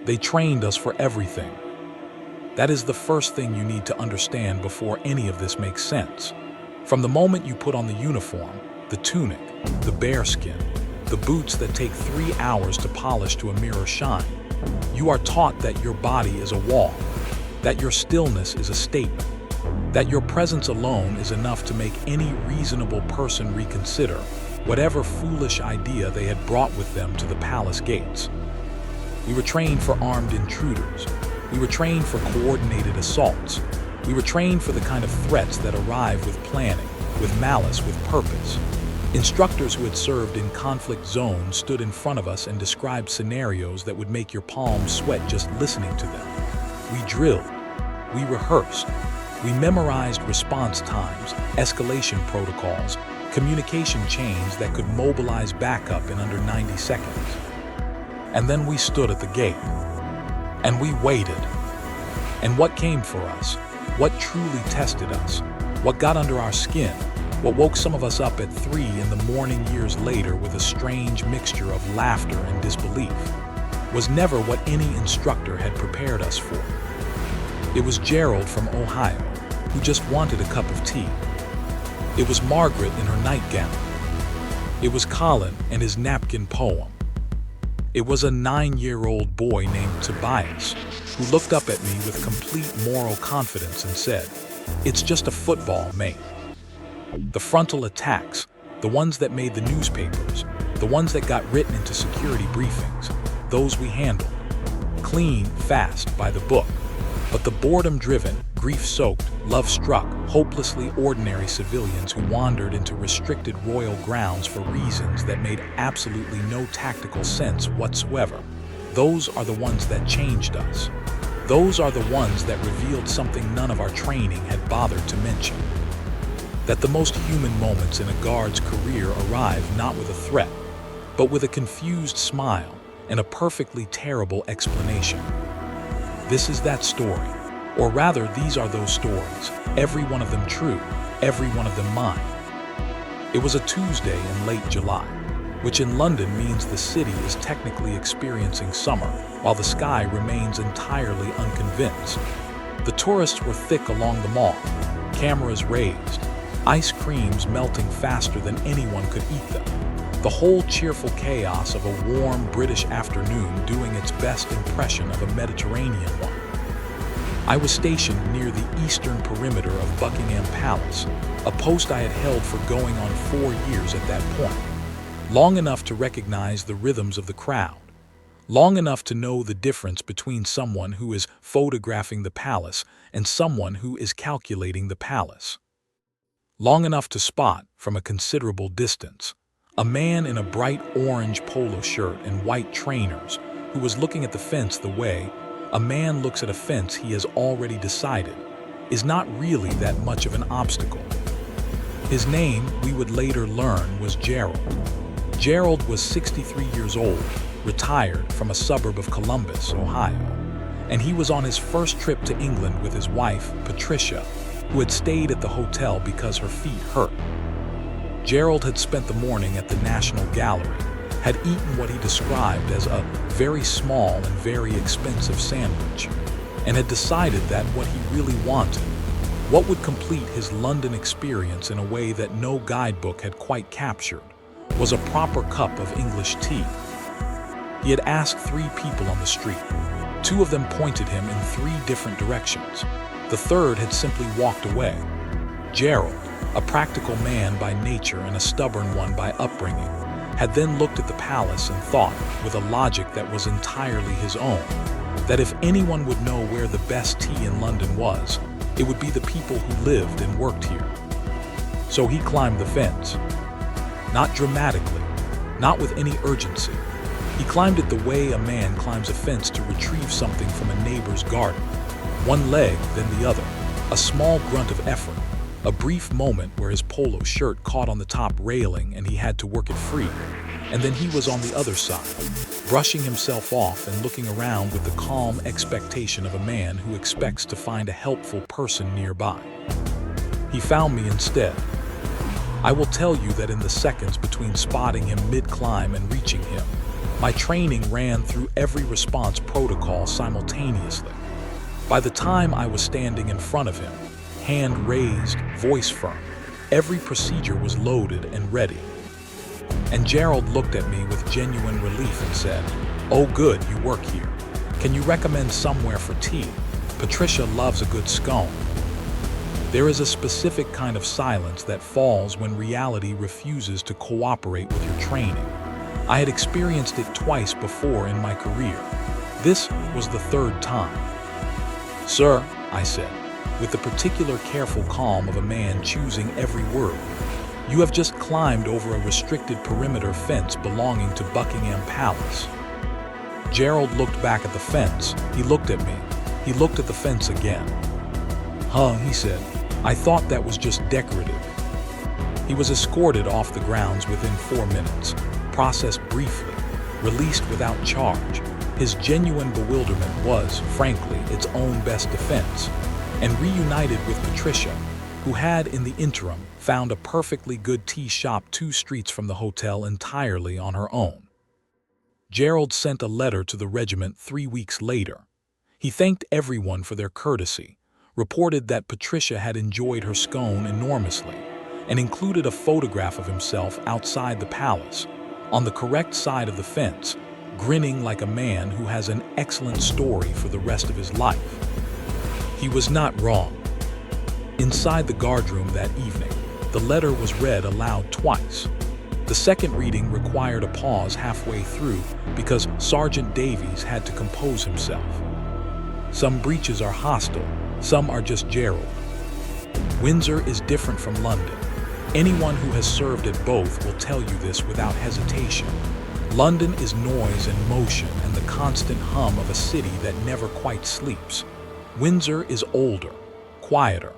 They trained us for everything. That is the first thing you need to understand before any of this makes sense. From the moment you put on the uniform, the tunic, the bearskin, the boots that take 3 hours to polish to a mirror shine, you are taught that your body is a wall, that your stillness is a statement, that your presence alone is enough to make any reasonable person reconsider whatever foolish idea they had brought with them to the palace gates. We were trained for armed intruders. We were trained for coordinated assaults. We were trained for the kind of threats that arrive with planning, with malice, with purpose. Instructors who had served in conflict zones stood in front of us and described scenarios that would make your palms sweat just listening to them. We drilled. We rehearsed. We memorized response times, escalation protocols, communication chains that could mobilize backup in under 90 seconds. And then we stood at the gate. And we waited. And what came for us? What truly tested us? What got under our skin? What woke some of us up at 3 in the morning years later with a strange mixture of laughter and disbelief was never what any instructor had prepared us for. It was Gerald from Ohio, who just wanted a cup of tea. It was Margaret in her nightgown. It was Colin and his napkin poem. It was a 9-year-old boy named Tobias, who looked up at me with complete moral confidence and said, "It's just a football, mate." The frontal attacks, the ones that made the newspapers, the ones that got written into security briefings, those we handled. Clean, fast, by the book. But the boredom-driven, grief-soaked, love-struck, hopelessly ordinary civilians who wandered into restricted royal grounds for reasons that made absolutely no tactical sense whatsoever, those are the ones that changed us. Those are the ones that revealed something none of our training had bothered to mention. That the most human moments in a guard's career arrive not with a threat, but with a confused smile and a perfectly terrible explanation. This is that story. Or rather, these are those stories, every one of them true, every one of them mine. It was a Tuesday in late July, which in London means the city is technically experiencing summer, while the sky remains entirely unconvinced. The tourists were thick along the mall, cameras raised, ice creams melting faster than anyone could eat them. The whole cheerful chaos of a warm British afternoon doing its best impression of a Mediterranean one. I was stationed near the eastern perimeter of Buckingham Palace, a post I had held for going on 4 years at that point, long enough to recognize the rhythms of the crowd, long enough to know the difference between someone who is photographing the palace and someone who is calculating the palace, long enough to spot, from a considerable distance, a man in a bright orange polo shirt and white trainers who was looking at the fence the way a man looks at a fence he has already decided is not really that much of an obstacle. His name, we would later learn, was Gerald. Gerald was 63 years old, retired from a suburb of Columbus, Ohio, and he was on his first trip to England with his wife, Patricia, who had stayed at the hotel because her feet hurt. Gerald had spent the morning at the National Gallery, had eaten what he described as a very small and very expensive sandwich, and had decided that what he really wanted, what would complete his London experience in a way that no guidebook had quite captured, was a proper cup of English tea. He had asked 3 people on the street. 2 of them pointed him in 3 different directions. The third had simply walked away. Gerald, a practical man by nature and a stubborn one by upbringing, had then looked at the palace and thought, with a logic that was entirely his own, that if anyone would know where the best tea in London was, it would be the people who lived and worked here. So he climbed the fence. Not dramatically, not with any urgency. He climbed it the way a man climbs a fence to retrieve something from a neighbor's garden. One leg, then the other, a small grunt of effort, a brief moment where his polo shirt caught on the top railing and he had to work it free, and then he was on the other side, brushing himself off and looking around with the calm expectation of a man who expects to find a helpful person nearby. He found me instead. I will tell you that in the seconds between spotting him mid-climb and reaching him, My training ran through every response protocol simultaneously. By the time I was standing in front of him, hand raised, voice firm, every procedure was loaded and ready. And Gerald looked at me with genuine relief and said, "Oh good, you work here. Can you recommend somewhere for tea? Patricia loves a good scone." There is a specific kind of silence that falls when reality refuses to cooperate with your training. I had experienced it twice before in my career. This was the third time. "Sir," I said, with the particular careful calm of a man choosing every word, "you have just climbed over a restricted perimeter fence belonging to Buckingham Palace." Gerald looked back at the fence. He looked at me. He looked at the fence again. "Huh," he said. "I thought that was just decorative." He was escorted off the grounds within 4 minutes, processed briefly, released without charge. His genuine bewilderment was, frankly, its own best defense, and reunited with Patricia, who had, in the interim, found a perfectly good tea shop 2 streets from the hotel entirely on her own. Gerald sent a letter to the regiment 3 weeks later. He thanked everyone for their courtesy, reported that Patricia had enjoyed her scone enormously, and included a photograph of himself outside the palace, on the correct side of the fence, grinning like a man who has an excellent story for the rest of his life. He was not wrong. Inside the guardroom that evening, the letter was read aloud twice. The second reading required a pause halfway through because Sergeant Davies had to compose himself. "Some breaches are hostile, some are just Gerald. Windsor is different from London. Anyone who has served at both will tell you this without hesitation. London is noise and motion and the constant hum of a city that never quite sleeps. Windsor is older, quieter,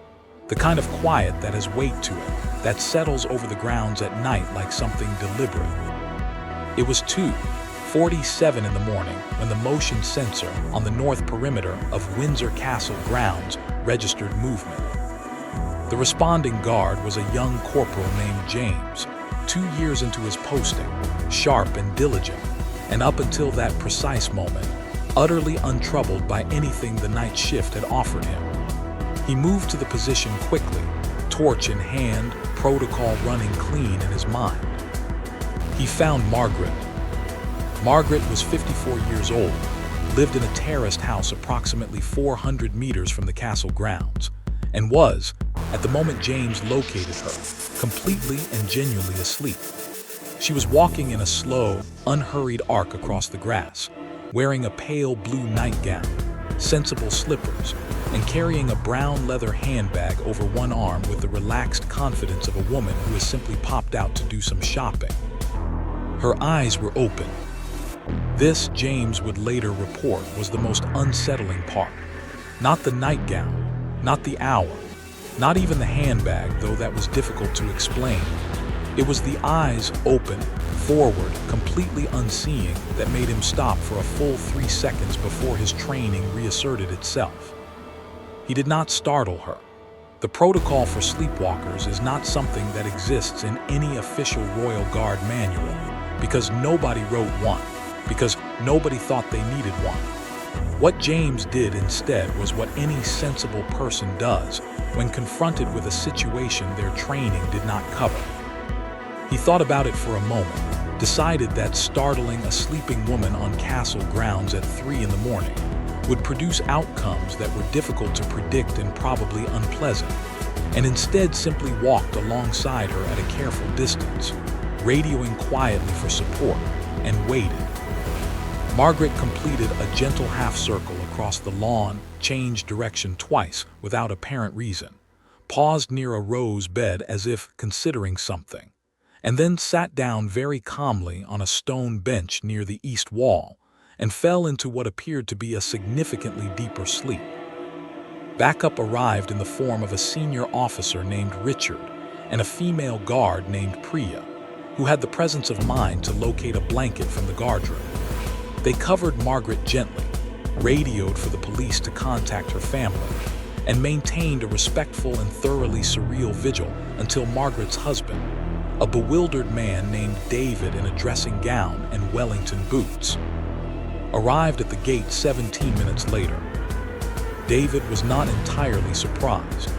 the kind of quiet that has weight to it, that settles over the grounds at night like something deliberate." It was 2:47 in the morning when the motion sensor on the north perimeter of Windsor Castle grounds registered movement. The responding guard was a young corporal named James, 2 years into his posting, sharp and diligent, and up until that precise moment, utterly untroubled by anything the night shift had offered him. He moved to the position quickly, torch in hand, protocol running clean in his mind. He found Margaret. Margaret was 54 years old, lived in a terraced house approximately 400 meters from the castle grounds, and was, at the moment James located her, completely and genuinely asleep. She was walking in a slow, unhurried arc across the grass, wearing a pale blue nightgown, sensible slippers, and carrying a brown leather handbag over one arm with the relaxed confidence of a woman who has simply popped out to do some shopping. Her eyes were open. This, James would later report, was the most unsettling part. Not the nightgown, not the hour, not even the handbag, though that was difficult to explain. It was the eyes open, forward, completely unseeing, that made him stop for a full 3 seconds before his training reasserted itself. He did not startle her. The protocol for sleepwalkers is not something that exists in any official Royal Guard manual, because nobody wrote one, because nobody thought they needed one. What James did instead was what any sensible person does when confronted with a situation their training did not cover. He thought about it for a moment, decided that startling a sleeping woman on castle grounds at 3 in the morning would produce outcomes that were difficult to predict and probably unpleasant, and instead simply walked alongside her at a careful distance, radioing quietly for support, and waited. Margaret completed a gentle half-circle across the lawn, changed direction twice without apparent reason, paused near a rose bed as if considering something, and then sat down very calmly on a stone bench near the east wall and fell into what appeared to be a significantly deeper sleep. Backup arrived in the form of a senior officer named Richard and a female guard named Priya, who had the presence of mind to locate a blanket from the guardroom. They covered Margaret gently, radioed for the police to contact her family, and maintained a respectful and thoroughly surreal vigil until Margaret's husband, a bewildered man named David in a dressing gown and Wellington boots, arrived at the gate 17 minutes later. David was not entirely surprised.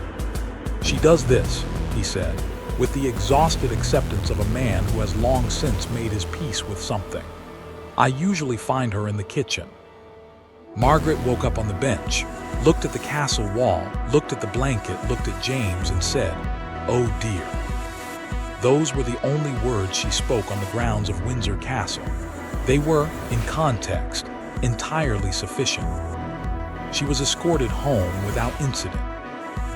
"She does this," he said, with the exhausted acceptance of a man who has long since made his peace with something. "I usually find her in the kitchen." Margaret woke up on the bench, looked at the castle wall, looked at the blanket, looked at James, and said, "Oh dear." Those were the only words she spoke on the grounds of Windsor Castle. They were, in context, entirely sufficient. She was escorted home without incident.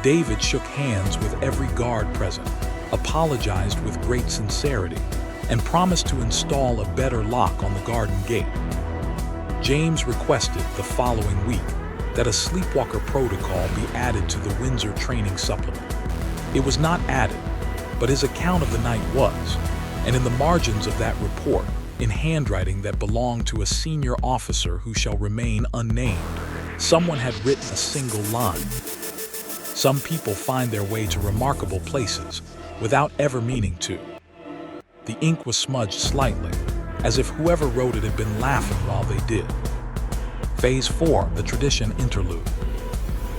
David shook hands with every guard present, apologized with great sincerity, and promised to install a better lock on the garden gate. James requested the following week that a sleepwalker protocol be added to the Windsor training supplement. It was not added, but his account of the night was, and in the margins of that report, in handwriting that belonged to a senior officer who shall remain unnamed, someone had written a single line. Some people find their way to remarkable places without ever meaning to. The ink was smudged slightly, as if whoever wrote it had been laughing while they did. Phase 4, the tradition interlude.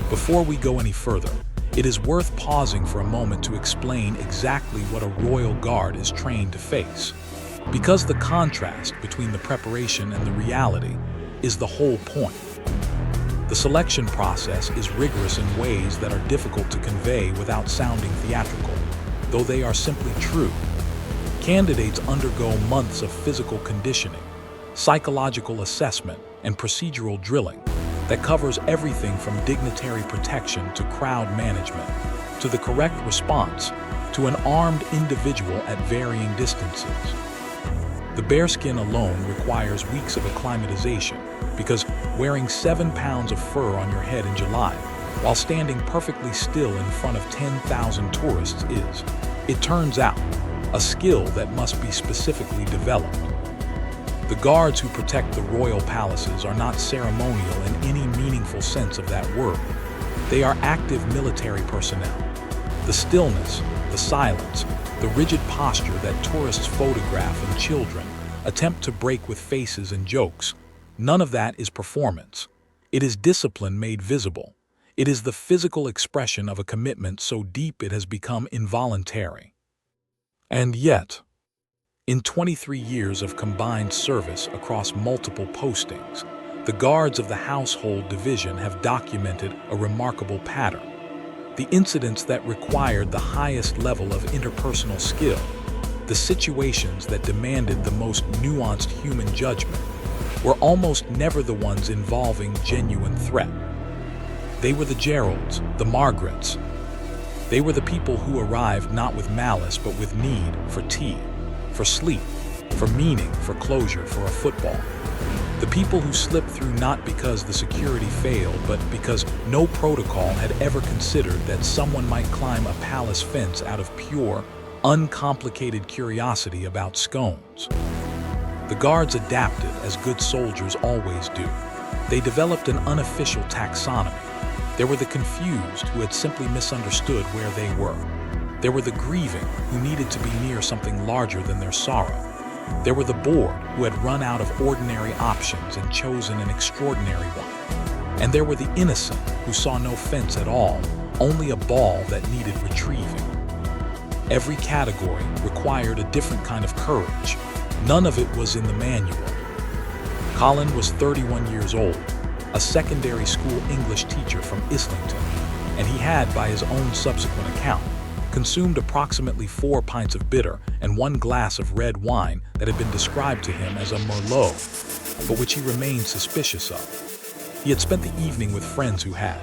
Before we go any further, it is worth pausing for a moment to explain exactly what a royal guard is trained to face, because the contrast between the preparation and the reality is the whole point. The selection process is rigorous in ways that are difficult to convey without sounding theatrical, though they are simply true. Candidates undergo months of physical conditioning, psychological assessment, and procedural drilling that covers everything from dignitary protection to crowd management, to the correct response to an armed individual at varying distances. The bearskin alone requires weeks of acclimatization, because wearing 7 pounds of fur on your head in July while standing perfectly still in front of 10,000 tourists is, it turns out, a skill that must be specifically developed. The guards who protect the royal palaces are not ceremonial in any meaningful sense of that word. They are active military personnel. The stillness, the silence, the rigid posture that tourists photograph and children attempt to break with faces and jokes, none of that is performance. It is discipline made visible. It is the physical expression of a commitment so deep it has become involuntary. And yet, in 23 years of combined service across multiple postings, the guards of the Household Division have documented a remarkable pattern. The incidents that required the highest level of interpersonal skill, the situations that demanded the most nuanced human judgment, were almost never the ones involving genuine threat. They were the Geralds, the Margarets. They were the people who arrived not with malice but with need for tea, for sleep, for meaning, for closure, for a football. The people who slipped through not because the security failed, but because no protocol had ever considered that someone might climb a palace fence out of pure, uncomplicated curiosity about scones. The guards adapted as good soldiers always do. They developed an unofficial taxonomy. There were the confused who had simply misunderstood where they were. There were the grieving who needed to be near something larger than their sorrow. There were the bored who had run out of ordinary options and chosen an extraordinary one. And there were the innocent who saw no fence at all, only a ball that needed retrieving. Every category required a different kind of courage. None of it was in the manual. Colin was 31 years old, a secondary school English teacher from Islington, and he had, by his own subsequent account, consumed approximately 4 pints of bitter and 1 glass of red wine that had been described to him as a Merlot, but which he remained suspicious of. He had spent the evening with friends who had,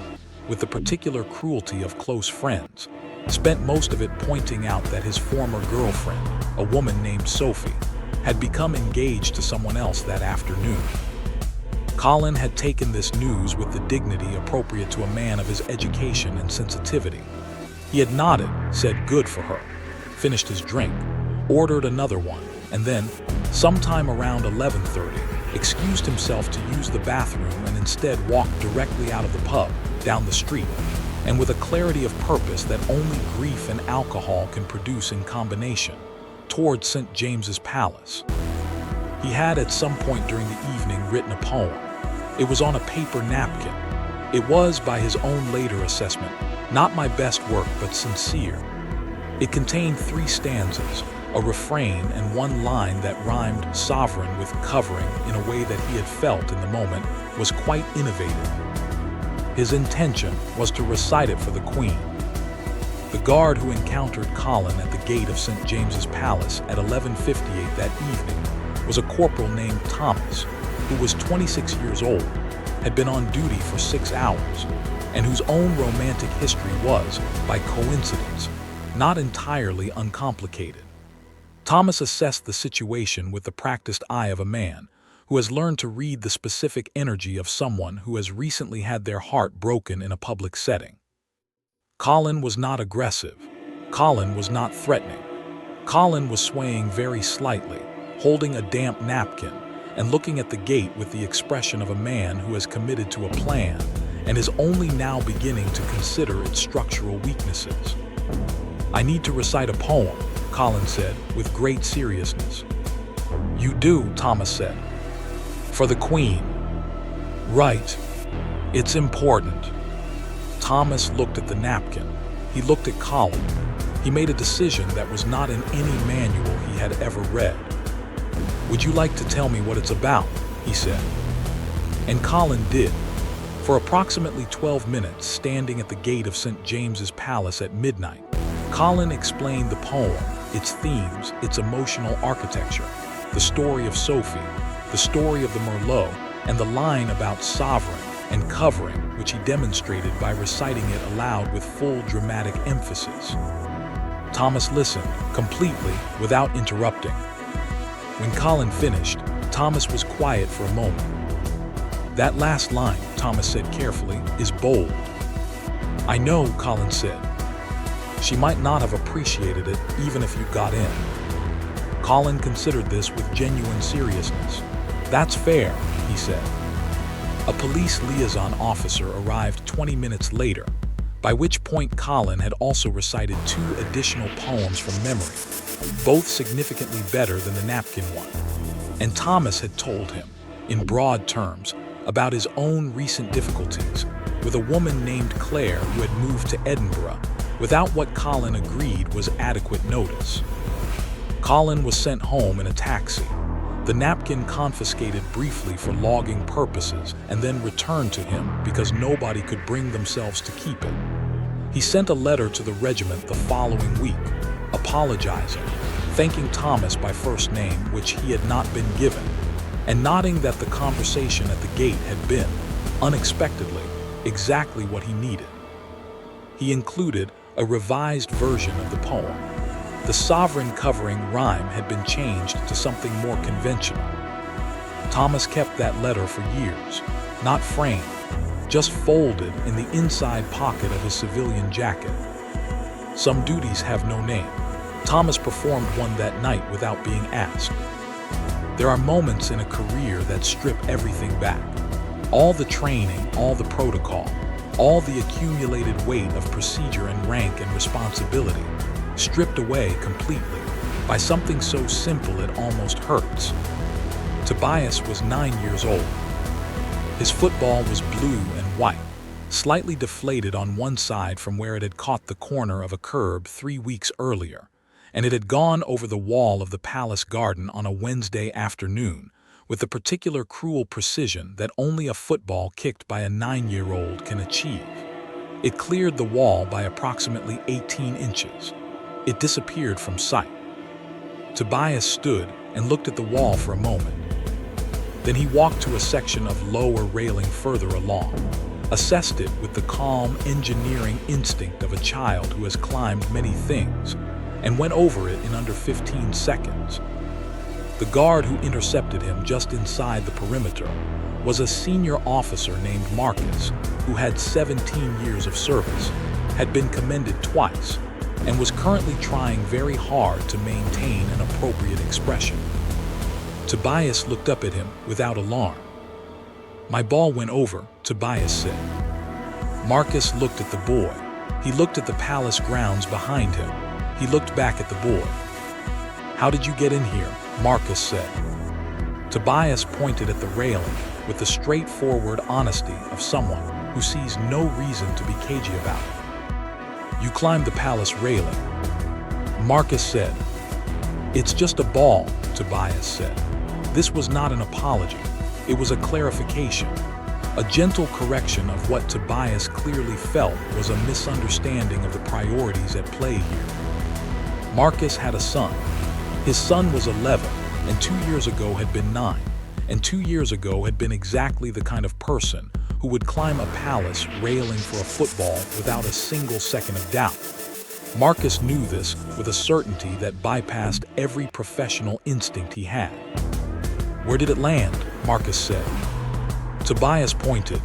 with the particular cruelty of close friends, spent most of it pointing out that his former girlfriend, a woman named Sophie, had become engaged to someone else that afternoon. Colin had taken this news with the dignity appropriate to a man of his education and sensitivity. He had nodded, said good for her, finished his drink, ordered another one, and then, sometime around 11:30, excused himself to use the bathroom and instead walked directly out of the pub, down the street, and with a clarity of purpose that only grief and alcohol can produce in combination, toward St. James's Palace. He had at some point during the evening written a poem. It was on a paper napkin. It was, by his own later assessment, not my best work but sincere. It contained 3 stanzas, a refrain and 1 line that rhymed sovereign with covering in a way that he had felt in the moment was quite innovative. His intention was to recite it for the Queen. The guard who encountered Colin at the gate of St. James's Palace at 11:58 that evening was a corporal named Thomas, who was 26 years old, had been on duty for 6 hours, and whose own romantic history was, by coincidence, not entirely uncomplicated. Thomas assessed the situation with the practiced eye of a man who has learned to read the specific energy of someone who has recently had their heart broken in a public setting. Colin was not aggressive. Colin was not threatening. Colin was swaying very slightly, holding a damp napkin and looking at the gate with the expression of a man who has committed to a plan and is only now beginning to consider its structural weaknesses. "I need to recite a poem," Colin said with great seriousness. "You do," Thomas said. "For the Queen." "Right. It's important." Thomas looked at the napkin. He looked at Colin. He made a decision that was not in any manual he had ever read. "Would you like to tell me what it's about?" he said. And Colin did. For approximately 12 minutes, standing at the gate of St. James's Palace at midnight, Colin explained the poem, its themes, its emotional architecture, the story of Sophie, the story of the Merlot, and the line about sovereign and covering, which he demonstrated by reciting it aloud with full dramatic emphasis. Thomas listened, completely, without interrupting. When Colin finished, Thomas was quiet for a moment. "That last line," Thomas said carefully, "is bold." "I know," Colin said. "She might not have appreciated it even if you got in." Colin considered this with genuine seriousness. "That's fair," he said. A police liaison officer arrived 20 minutes later, by which point Colin had also recited 2 additional poems from memory, both significantly better than the napkin one. And Thomas had told him, in broad terms, about his own recent difficulties with a woman named Claire who had moved to Edinburgh without what Colin agreed was adequate notice. Colin was sent home in a taxi, the napkin confiscated briefly for logging purposes and then returned to him because nobody could bring themselves to keep it. He sent a letter to the regiment the following week, apologizing, thanking Thomas by first name, which he had not been given, and nodding that the conversation at the gate had been, unexpectedly, exactly what he needed. He included a revised version of the poem. The sovereign covering rhyme had been changed to something more conventional. Thomas kept that letter for years, not framed, just folded in the inside pocket of his civilian jacket. Some duties have no name. Thomas performed one that night without being asked. There are moments in a career that strip everything back. All the training, all the protocol, all the accumulated weight of procedure and rank and responsibility, stripped away completely by something so simple it almost hurts. Tobias was 9 years old. His football was blue and white, slightly deflated on one side from where it had caught the corner of a curb 3 weeks earlier, and it had gone over the wall of the palace garden on a Wednesday afternoon with the particular cruel precision that only a football kicked by a 9-year-old can achieve. It cleared the wall by approximately 18 inches. It disappeared from sight. Tobias stood and looked at the wall for a moment. Then he walked to a section of lower railing further along, assessed it with the calm engineering instinct of a child who has climbed many things, and went over it in under 15 seconds. The guard who intercepted him just inside the perimeter was a senior officer named Marcus, who had 17 years of service, had been commended twice, and was currently trying very hard to maintain an appropriate expression. Tobias looked up at him without alarm. "My ball went over," Tobias said. Marcus looked at the boy. He looked at the palace grounds behind him. He looked back at the boy. "How did you get in here?" Marcus said. Tobias pointed at the railing with the straightforward honesty of someone who sees no reason to be cagey about it. "You climbed the palace railing," Marcus said. "It's just a ball," Tobias said. This was not an apology. It was a clarification, a gentle correction of what Tobias clearly felt was a misunderstanding of the priorities at play here. Marcus had a son. His son was 11, and 2 years ago had been 9, and 2 years ago had been exactly the kind of person who would climb a palace railing for a football without a single second of doubt. Marcus knew this with a certainty that bypassed every professional instinct he had. "Where did it land?" Marcus said. Tobias pointed.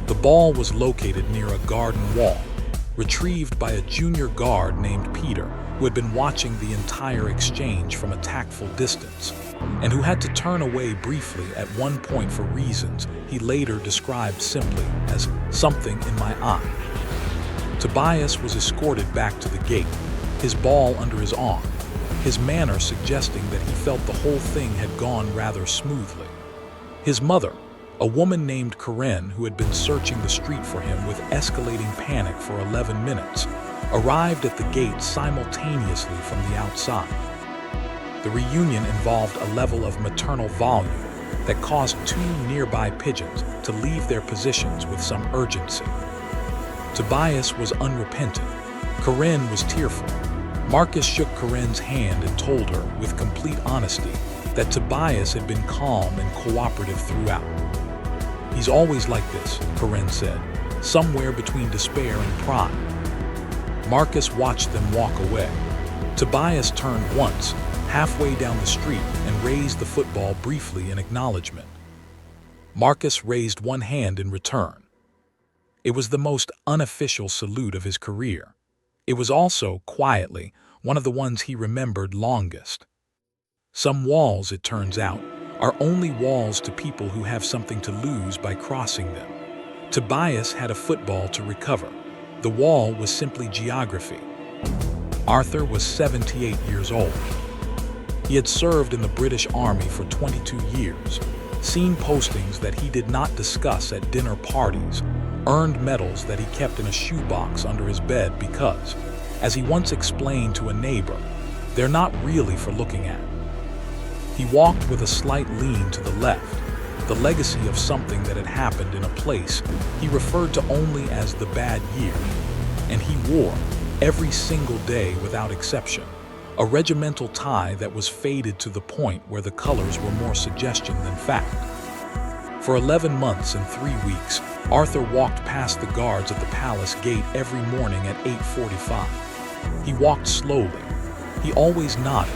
The ball was located near a garden wall, retrieved by a junior guard named Peter, who had been watching the entire exchange from a tactful distance, and who had to turn away briefly at one point for reasons he later described simply as "something in my eye." Tobias was escorted back to the gate, his ball under his arm, his manner suggesting that he felt the whole thing had gone rather smoothly. His mother, a woman named Karen who had been searching the street for him with escalating panic for 11 minutes, arrived at the gate simultaneously from the outside. The reunion involved a level of maternal volume that caused 2 nearby pigeons to leave their positions with some urgency. Tobias was unrepentant. Karen was tearful. Marcus shook Karen's hand and told her, with complete honesty, that Tobias had been calm and cooperative throughout. "He's always like this," Karen said, somewhere between despair and pride. Marcus watched them walk away. Tobias turned once, halfway down the street, and raised the football briefly in acknowledgement. Marcus raised one hand in return. It was the most unofficial salute of his career. It was also, quietly, one of the ones he remembered longest. Some walls, it turns out, are only walls to people who have something to lose by crossing them. Tobias had a football to recover. The wall was simply geography. Arthur was 78 years old. He had served in the British Army for 22 years, seen postings that he did not discuss at dinner parties, earned medals that he kept in a shoebox under his bed because, as he once explained to a neighbor, they're not really for looking at. He walked with a slight lean to the left, the legacy of something that had happened in a place he referred to only as the bad year, and he wore, every single day without exception, a regimental tie that was faded to the point where the colors were more suggestion than fact. For 11 months and 3 weeks, Arthur walked past the guards at the palace gate every morning at 8:45. He walked slowly. He always nodded.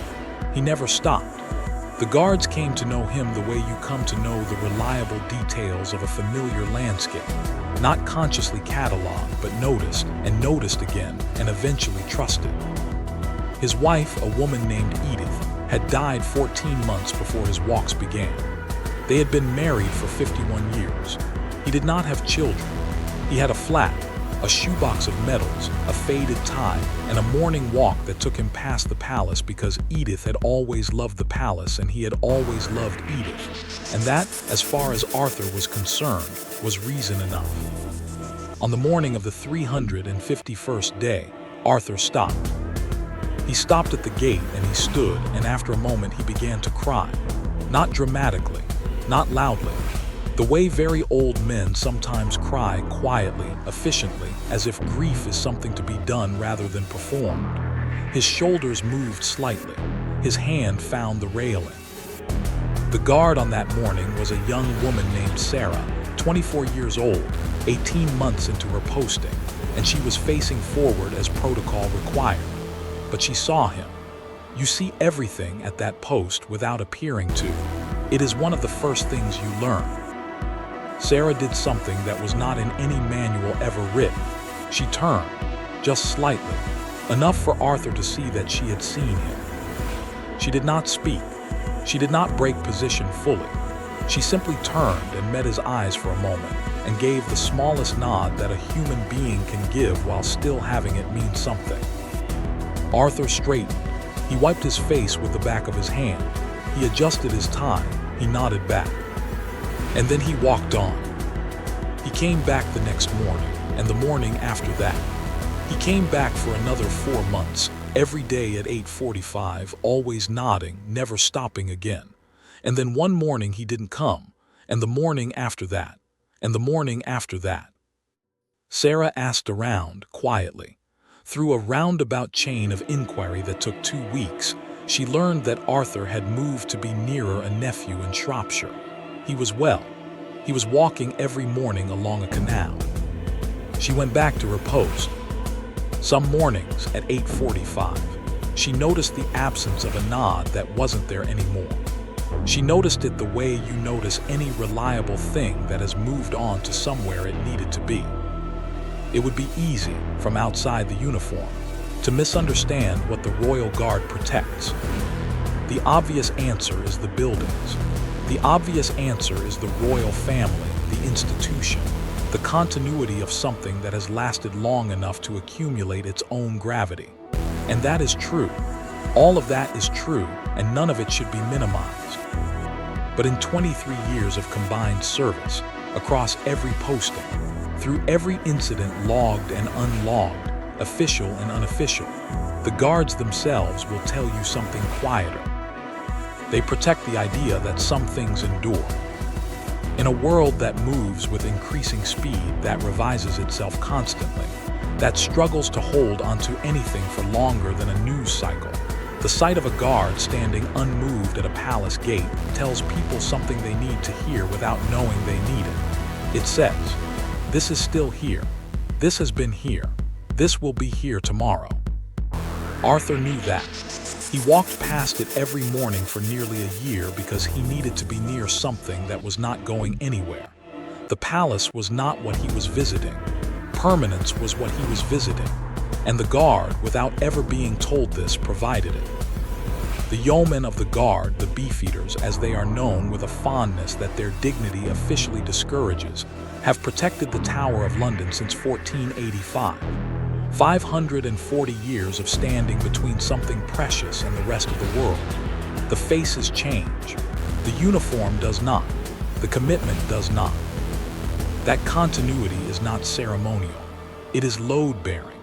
He never stopped. The guards came to know him the way you come to know the reliable details of a familiar landscape, not consciously cataloged, but noticed and noticed again and eventually trusted. His wife, a woman named Edith, had died 14 months before his walks began. They had been married for 51 years. He did not have children. He had a flat, a shoebox of medals, a faded tie, and a morning walk that took him past the palace because Edith had always loved the palace and he had always loved Edith. And that, as far as Arthur was concerned, was reason enough. On the morning of the 351st day, Arthur stopped. He stopped at the gate and he stood, and after a moment he began to cry. Not dramatically, not loudly. The way very old men sometimes cry quietly, efficiently, as if grief is something to be done rather than performed. His shoulders moved slightly. His hand found the railing. The guard on that morning was a young woman named Sarah, 24 years old, 18 months into her posting, and she was facing forward as protocol required. But she saw him. You see everything at that post without appearing to. It is one of the first things you learn. Sarah did something that was not in any manual ever written. She turned, just slightly, enough for Arthur to see that she had seen him. She did not speak. She did not break position fully. She simply turned and met his eyes for a moment and gave the smallest nod that a human being can give while still having it mean something. Arthur straightened. He wiped his face with the back of his hand. He adjusted his tie. He nodded back. And then he walked on. He came back the next morning, and the morning after that. He came back for another 4 months, every day at 8:45, always nodding, never stopping again. And then one morning he didn't come, and the morning after that, and the morning after that. Sarah asked around, quietly. Through a roundabout chain of inquiry that took 2 weeks, she learned that Arthur had moved to be nearer a nephew in Shropshire. He was well. He was walking every morning along a canal. She went back to her post. Some mornings at 8:45, she noticed the absence of a nod that wasn't there anymore. She noticed it the way you notice any reliable thing that has moved on to somewhere it needed to be. It would be easy, from outside the uniform, to misunderstand what the Royal Guard protects. The obvious answer is the buildings. The obvious answer is the royal family, the institution, the continuity of something that has lasted long enough to accumulate its own gravity. And that is true. All of that is true, and none of it should be minimized. But in 23 years of combined service, across every posting, through every incident logged and unlogged, official and unofficial, the guards themselves will tell you something quieter. They protect the idea that some things endure. In a world that moves with increasing speed, that revises itself constantly, that struggles to hold onto anything for longer than a news cycle, the sight of a guard standing unmoved at a palace gate tells people something they need to hear without knowing they need it. It says, "This is still here. This has been here. This will be here tomorrow." Arthur knew that. He walked past it every morning for nearly a year because he needed to be near something that was not going anywhere. The palace was not what he was visiting. Permanence was what he was visiting. And the guard, without ever being told this, provided it. The yeomen of the guard, the beefeaters, as they are known with a fondness that their dignity officially discourages, have protected the Tower of London since 1485. 540 years of standing between something precious and the rest of the world. The faces change. The uniform does not. The commitment does not. That continuity is not ceremonial. It is load-bearing.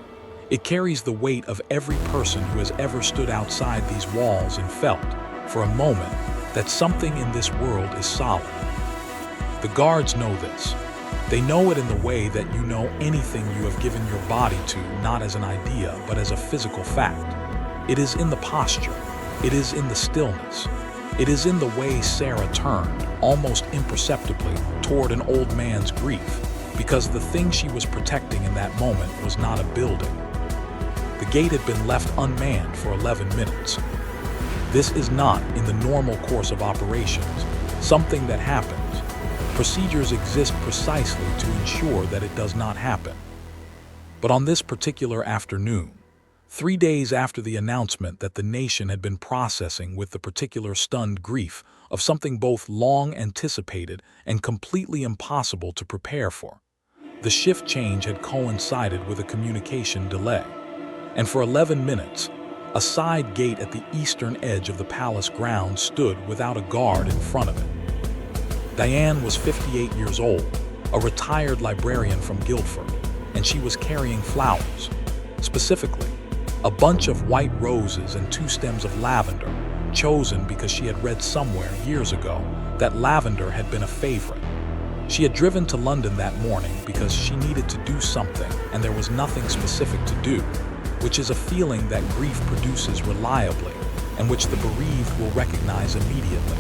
It carries the weight of every person who has ever stood outside these walls and felt, for a moment, that something in this world is solid. The guards know this. They know it in the way that you know anything you have given your body to, not as an idea, but as a physical fact. It is in the posture. It is in the stillness. It is in the way Sarah turned, almost imperceptibly, toward an old man's grief, because the thing she was protecting in that moment was not a building. The gate had been left unmanned for 11 minutes. This is not in the normal course of operations, something that happens. Procedures exist precisely to ensure that it does not happen. But on this particular afternoon, 3 days after the announcement that the nation had been processing with the particular stunned grief of something both long anticipated and completely impossible to prepare for, the shift change had coincided with a communication delay. And for 11 minutes, a side gate at the eastern edge of the palace grounds stood without a guard in front of it. Diane was 58 years old, a retired librarian from Guildford, and she was carrying flowers. Specifically, a bunch of white roses and 2 stems of lavender, chosen because she had read somewhere years ago that lavender had been a favorite. She had driven to London that morning because she needed to do something and there was nothing specific to do, which is a feeling that grief produces reliably and which the bereaved will recognize immediately.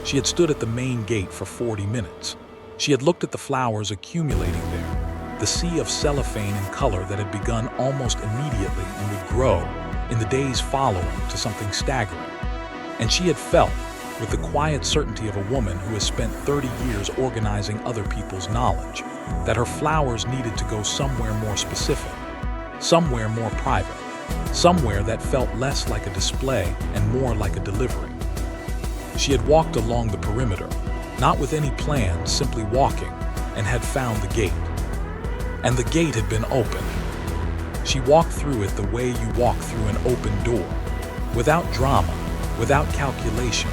She had stood at the main gate for 40 minutes. She had looked at the flowers accumulating there, the sea of cellophane and color that had begun almost immediately and would grow in the days following to something staggering. And she had felt, with the quiet certainty of a woman who has spent 30 years organizing other people's knowledge, that her flowers needed to go somewhere more specific, somewhere more private, somewhere that felt less like a display and more like a delivery. She had walked along the perimeter, not with any plan, simply walking, and had found the gate. And the gate had been opened. She walked through it the way you walk through an open door, without drama, without calculation,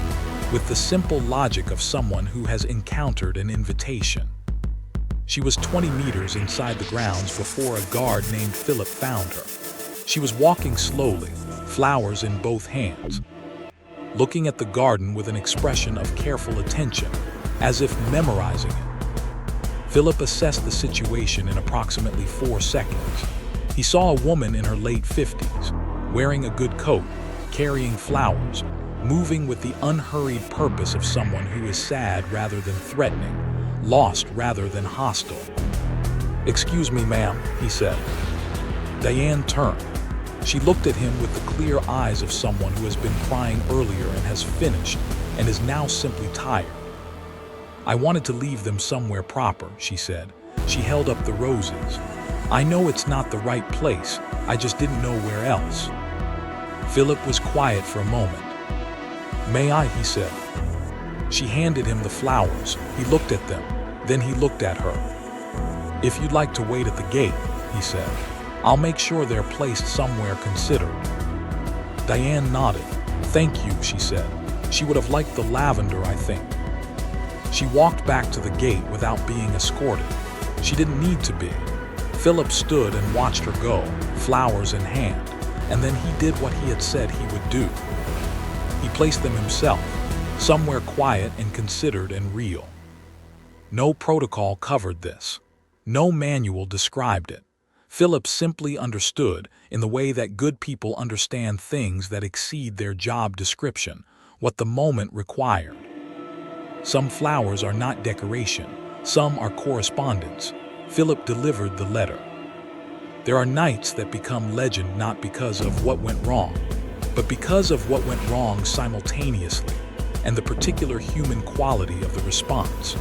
with the simple logic of someone who has encountered an invitation. She was 20 meters inside the grounds before a guard named Philip found her. She was walking slowly, flowers in both hands, looking at the garden with an expression of careful attention, as if memorizing it. Philip assessed the situation in approximately 4 seconds. He saw a woman in her late 50s, wearing a good coat, carrying flowers, moving with the unhurried purpose of someone who is sad rather than threatening, lost rather than hostile. "Excuse me, ma'am," he said. Diane turned. She looked at him with the clear eyes of someone who has been crying earlier and has finished and is now simply tired. "I wanted to leave them somewhere proper," she said. She held up the roses. "I know it's not the right place, I just didn't know where else." Philip was quiet for a moment. "May I?" he said. She handed him the flowers. He looked at them, then he looked at her. "If you'd like to wait at the gate," he said, "I'll make sure they're placed somewhere considered." Diane nodded. "Thank you," she said. She would have liked the lavender, I think. She walked back to the gate without being escorted. She didn't need to be. Philip stood and watched her go, flowers in hand, and then he did what he had said he would do. He placed them himself, somewhere quiet and considered and real. No protocol covered this. No manual described it. Philip simply understood, in the way that good people understand things that exceed their job description, what the moment required. Some flowers are not decoration, some are correspondence. Philip delivered the letter. There are nights that become legend not because of what went wrong, but because of what went wrong simultaneously, and the particular human quality of the response.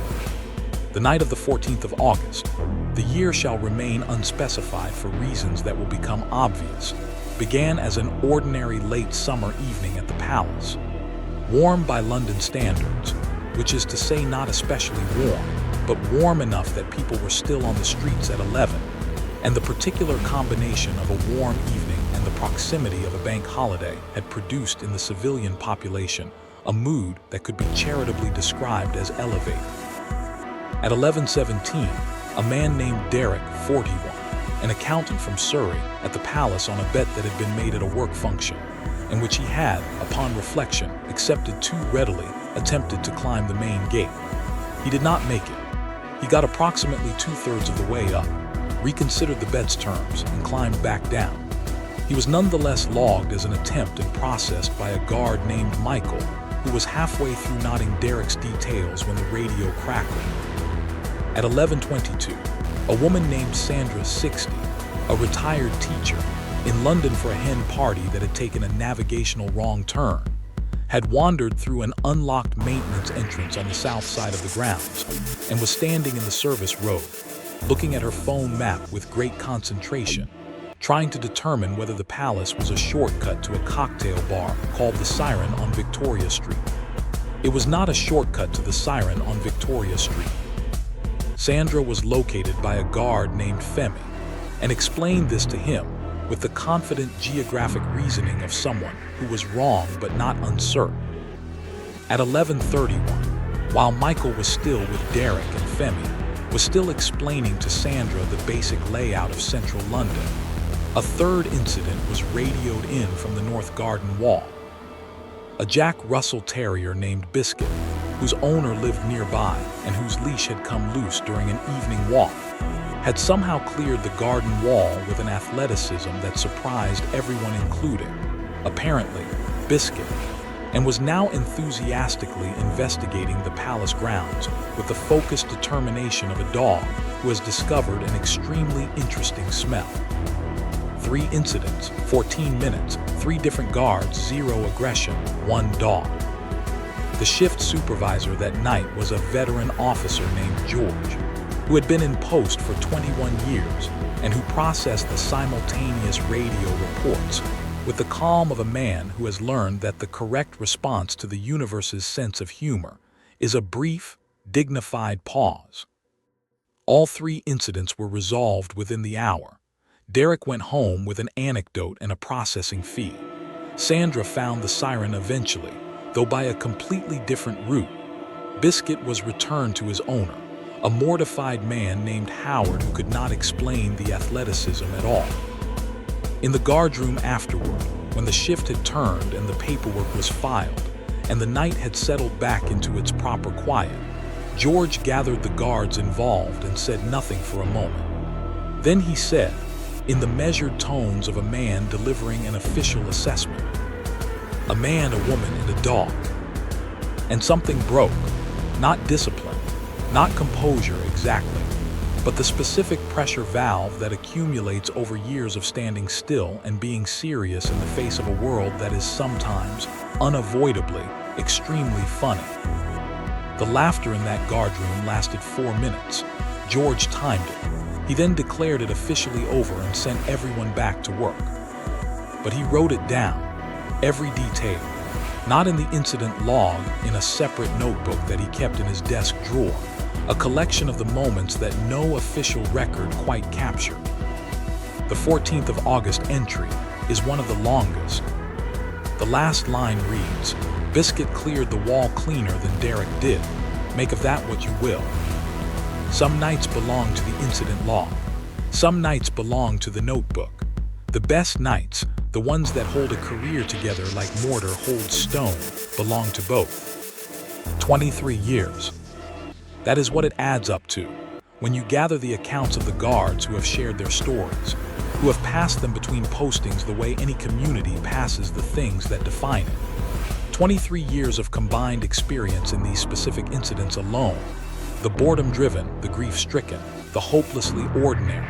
The night of the 14th of August, the year shall remain unspecified for reasons that will become obvious, began as an ordinary late summer evening at the palace. Warm by London standards, which is to say not especially warm, but warm enough that people were still on the streets at 11, and the particular combination of a warm evening and the proximity of a bank holiday had produced in the civilian population a mood that could be charitably described as elevated. At 11:17, a man named Derek, 41, an accountant from Surrey, at the palace on a bet that had been made at a work function, in which he had, upon reflection, accepted too readily, attempted to climb the main gate. He did not make it. He got approximately 2/3 of the way up, reconsidered the bet's terms, and climbed back down. He was nonetheless logged as an attempt and processed by a guard named Michael, who was halfway through nodding Derek's details when the radio crackled. At 11:22, a woman named Sandra, 60, a retired teacher, in London for a hen party that had taken a navigational wrong turn, had wandered through an unlocked maintenance entrance on the south side of the grounds and was standing in the service road, looking at her phone map with great concentration, trying to determine whether the palace was a shortcut to a cocktail bar called the Siren on Victoria Street. It was not a shortcut to the Siren on Victoria Street. Sandra was located by a guard named Femi, and explained this to him with the confident geographic reasoning of someone who was wrong but not uncertain. At 11:31, while Michael was still with Derek and Femi, was still explaining to Sandra the basic layout of central London, a third incident was radioed in from the North Garden wall. A Jack Russell Terrier named Biscuit, whose owner lived nearby and whose leash had come loose during an evening walk, had somehow cleared the garden wall with an athleticism that surprised everyone, including, apparently, Biscuit, and was now enthusiastically investigating the palace grounds with the focused determination of a dog who has discovered an extremely interesting smell. 3 incidents, 14 minutes, 3 different guards, 0 aggression, 1 dog. The shift supervisor that night was a veteran officer named George, who had been in post for 21 years and who processed the simultaneous radio reports with the calm of a man who has learned that the correct response to the universe's sense of humor is a brief, dignified pause. All 3 incidents were resolved within the hour. Derek went home with an anecdote and a processing fee. Sandra found the siren eventually, though by a completely different route. Biscuit was returned to his owner, a mortified man named Howard who could not explain the athleticism at all. In the guardroom afterward, when the shift had turned and the paperwork was filed, and the night had settled back into its proper quiet, George gathered the guards involved and said nothing for a moment. Then he said, in the measured tones of a man delivering an official assessment, "A man, a woman, and a dog." And something broke. Not discipline, not composure exactly, but the specific pressure valve that accumulates over years of standing still and being serious in the face of a world that is sometimes, unavoidably, extremely funny. The laughter in that guardroom lasted 4 minutes. George timed it. He then declared it officially over and sent everyone back to work. But he wrote it down, every detail, not in the incident log, in a separate notebook that he kept in his desk drawer, a collection of the moments that no official record quite captured. The 14th of August entry is one of the longest. The last line reads, "Biscuit cleared the wall cleaner than Derek did. Make of that what you will." Some nights belong to the incident log. Some nights belong to the notebook. The best nights, the ones that hold a career together like mortar holds stone, belong to both. 23 years. That is what it adds up to, when you gather the accounts of the guards who have shared their stories, who have passed them between postings the way any community passes the things that define it. 23 years of combined experience in these specific incidents alone. The boredom-driven, the grief-stricken, the hopelessly ordinary,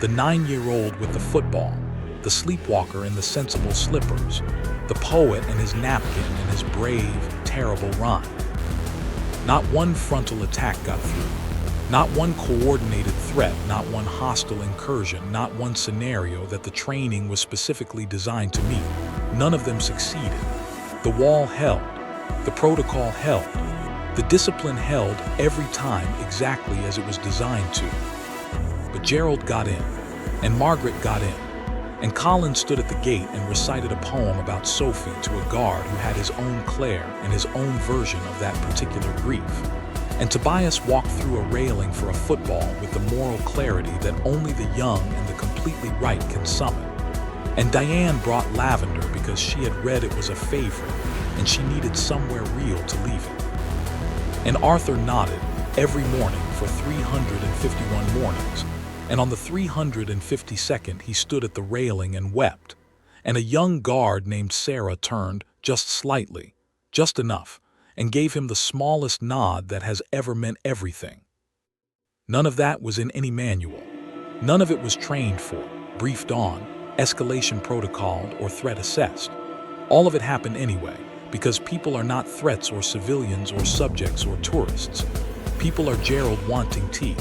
the 9-year-old with the football, the sleepwalker in the sensible slippers, the poet and his napkin and his brave, terrible rhyme. Not one frontal attack got through. Not one coordinated threat, not one hostile incursion, not one scenario that the training was specifically designed to meet. None of them succeeded. The wall held. The protocol held. The discipline held every time exactly as it was designed to. But Gerald got in, and Margaret got in, and Colin stood at the gate and recited a poem about Sophie to a guard who had his own Claire and his own version of that particular grief. And Tobias walked through a railing for a football with the moral clarity that only the young and the completely right can summon. And Diane brought lavender because she had read it was a favorite, and she needed somewhere real to leave it. And Arthur nodded every morning for 351 mornings, and on the 352nd he stood at the railing and wept, and a young guard named Sarah turned just slightly, just enough, and gave him the smallest nod that has ever meant everything. None of that was in any manual. None of it was trained for, briefed on, escalation protocoled, or threat assessed. All of it happened anyway, because people are not threats or civilians or subjects or tourists. People are Gerald wanting tea,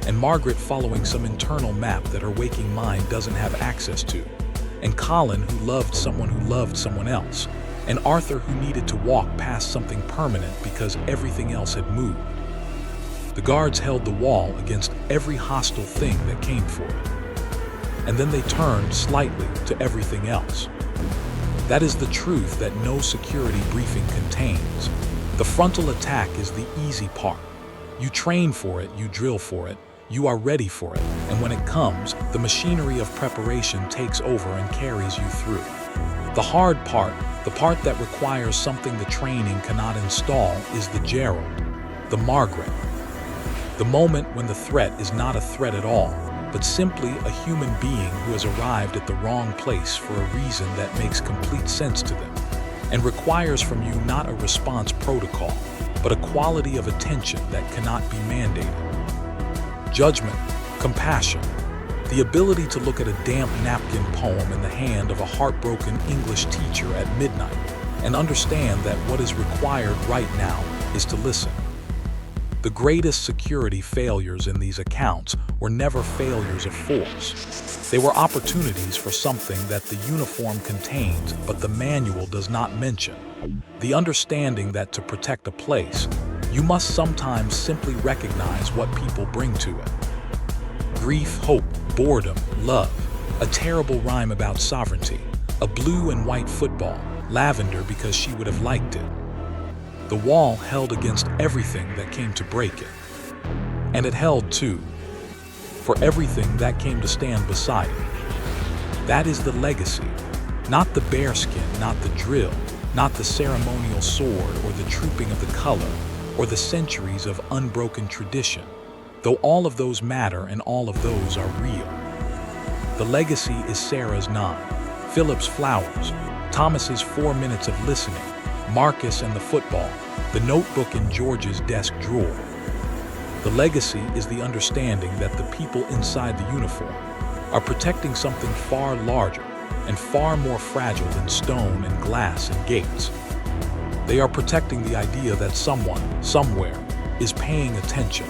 and Margaret following some internal map that her waking mind doesn't have access to, and Colin who loved someone else, and Arthur who needed to walk past something permanent because everything else had moved. The guards held the wall against every hostile thing that came for it. And then they turned slightly to everything else. That is the truth that no security briefing contains. The frontal attack is the easy part. You train for it, you drill for it, you are ready for it, and when it comes, the machinery of preparation takes over and carries you through. The hard part, the part that requires something the training cannot install, is the Gerald, the Margaret. The moment when the threat is not a threat at all, but simply a human being who has arrived at the wrong place for a reason that makes complete sense to them, and requires from you not a response protocol, but a quality of attention that cannot be mandated. Judgment, compassion, the ability to look at a damp napkin poem in the hand of a heartbroken English teacher at midnight and understand that what is required right now is to listen. The greatest security failures in these accounts were never failures of force. They were opportunities for something that the uniform contains but the manual does not mention. The understanding that to protect a place, you must sometimes simply recognize what people bring to it. Grief, hope, boredom, love, a terrible rhyme about sovereignty, A blue and white football, lavender because she would have liked it. The wall held against everything that came to break it. And it held too, for everything that came to stand beside it. That is the legacy, not the bearskin, not the drill, not the ceremonial sword or the trooping of the color, or the centuries of unbroken tradition, though all of those matter and all of those are real. The legacy is Sarah's nod, Philip's flowers, Thomas's 4 minutes of listening, Marcus and the football, the notebook in George's desk drawer. The legacy is the understanding that the people inside the uniform are protecting something far larger and far more fragile than stone and glass and gates. They are protecting the idea that someone, somewhere, is paying attention.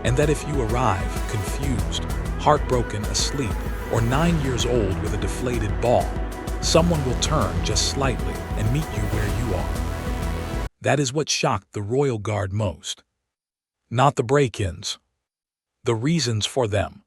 And that if you arrive confused, heartbroken, asleep, or 9 years old with a deflated ball, someone will turn just slightly and meet you where you are. That is what shocked the Royal Guard most. Not the break-ins. The reasons for them.